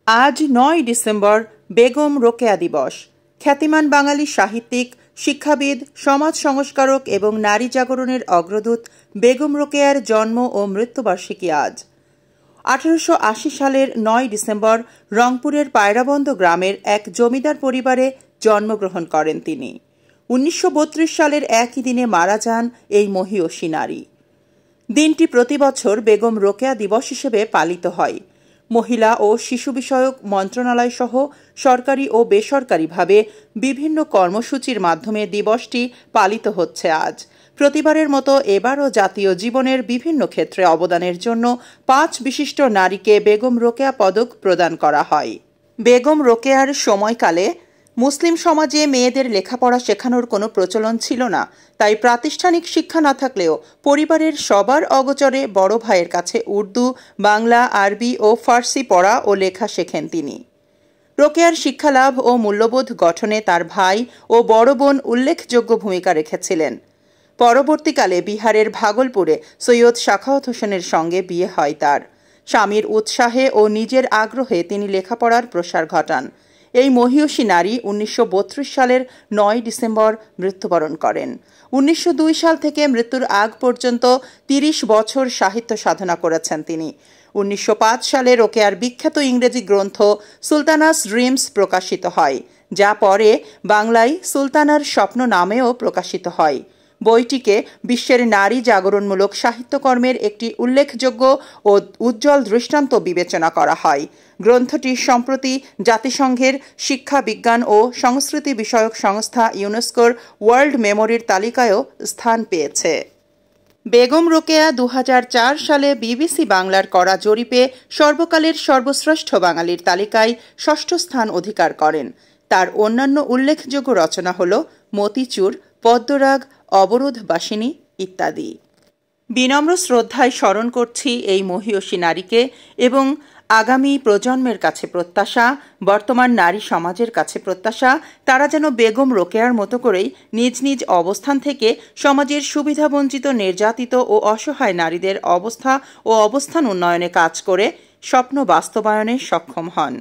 আজ ৯ ডিসেম্বর বেগম রোকেয়া দিবস। খ্যাতিমান বাঙালি সাহিত্যিক, শিক্ষাবিদ, সমাজ সংস্কারক এবং নারী জাগরণের অগ্রদূত বেগম রোকেয়ার জন্ম ও মৃত্যুবার্ষিকী আজ। ১৮৮০ সালের ৯ ডিসেম্বর রংপুরের পায়রাবন্দ গ্রামের এক জমিদার পরিবারে জন্মগ্রহণ করেন তিনি। ১৯৩২ সালের একই দিনে মারা যান এই মহীয়সী নারী। দিনটি প্রতি বছর বেগম রোকেয়া দিবস হিসেবে পালিত হয়। মহিলা ও শিশু বিষয়ক মন্ত্রণালয় সহ সরকারি ও বেসরকারিভাবে বিভিন্ন কর্মসূচির মাধ্যমে দিবসটি পালিত হচ্ছে আজ। প্রতিবারের মতো এবারও জাতীয় জীবনের বিভিন্ন ক্ষেত্রে অবদানের জন্য ৫ বিশিষ্ট নারীকে বেগম রোকেয়া পদক প্রদান করা হয়। বেগম রোকেয়ার সময়কালে মুসলিম সমাজে মেয়েদের লেখাপড়া শেখানোর কোনো প্রচলন ছিল না, তাই প্রাতিষ্ঠানিক শিক্ষা না থাকলেও পরিবারের সবার অগোচরে বড় ভাইয়ের কাছে উর্দু, বাংলা, আরবি ও ফার্সি পড়া ও লেখা শেখেন তিনি। রোকেয়ার শিক্ষালাভ ও মূল্যবোধ গঠনে তার ভাই ও বড় বোন উল্লেখযোগ্য ভূমিকা রেখেছিলেন। পরবর্তীকালে বিহারের ভাগলপুরে সৈয়দ সাখাওয়াত হোসেনের সঙ্গে বিয়ে হয় তার। স্বামীর উৎসাহে ও নিজের আগ্রহে তিনি লেখাপড়ার প্রসার ঘটান। এই মহীয়সী নারী ১৯৩২ সালের ৯ ডিসেম্বর মৃত্যুবরণ করেন। ১৯০২ সাল থেকে মৃত্যুর আগ পর্যন্ত ৩০ বছর সাহিত্য সাধনা করেছেন তিনি। ১৯০৫ সালে রোকেয়ার বিখ্যাত ইংরেজি গ্রন্থ সুলতানাস ড্রিমস প্রকাশিত হয়, যা পরে বাংলায় সুলতানার স্বপ্ন নামেও প্রকাশিত হয়। বইটিকে বিশ্বের নারী জাগরণমূলক সাহিত্যকর্মের একটি উল্লেখযোগ্য ও উজ্জ্বল দৃষ্টান্ত বিবেচনা করা হয়। গ্রন্থটি সম্প্রতি জাতিসংঘের শিক্ষা, বিজ্ঞান ও সংস্কৃতি বিষয়ক সংস্থা ইউনেস্কোর ওয়ার্ল্ড মেমোরির তালিকায়ও স্থান পেয়েছে। বেগম রোকেয়া ২০০৪ সালে বিবিসি বাংলার করা জরিপে সর্বকালের সর্বশ্রেষ্ঠ বাঙালির তালিকায় ৬ষ্ঠ স্থান অধিকার করেন। তার অন্যান্য উল্লেখযোগ্য রচনা হল মতিচুর, পদ্মরাগ, অবরোধবাসিনী ইত্যাদি। বিনম্র শ্রদ্ধায় স্মরণ করছি এই মহীয়সী নারীকে এবং আগামী প্রজন্মের কাছে প্রত্যাশা, বর্তমান নারী সমাজের কাছে প্রত্যাশা, তারা যেন বেগম রোকেয়ার মতো করেই নিজ নিজ অবস্থান থেকে সমাজের সুবিধাবঞ্চিত, নির্যাতিত ও অসহায় নারীদের অবস্থা ও অবস্থান উন্নয়নে কাজ করে স্বপ্ন বাস্তবায়নে সক্ষম হন।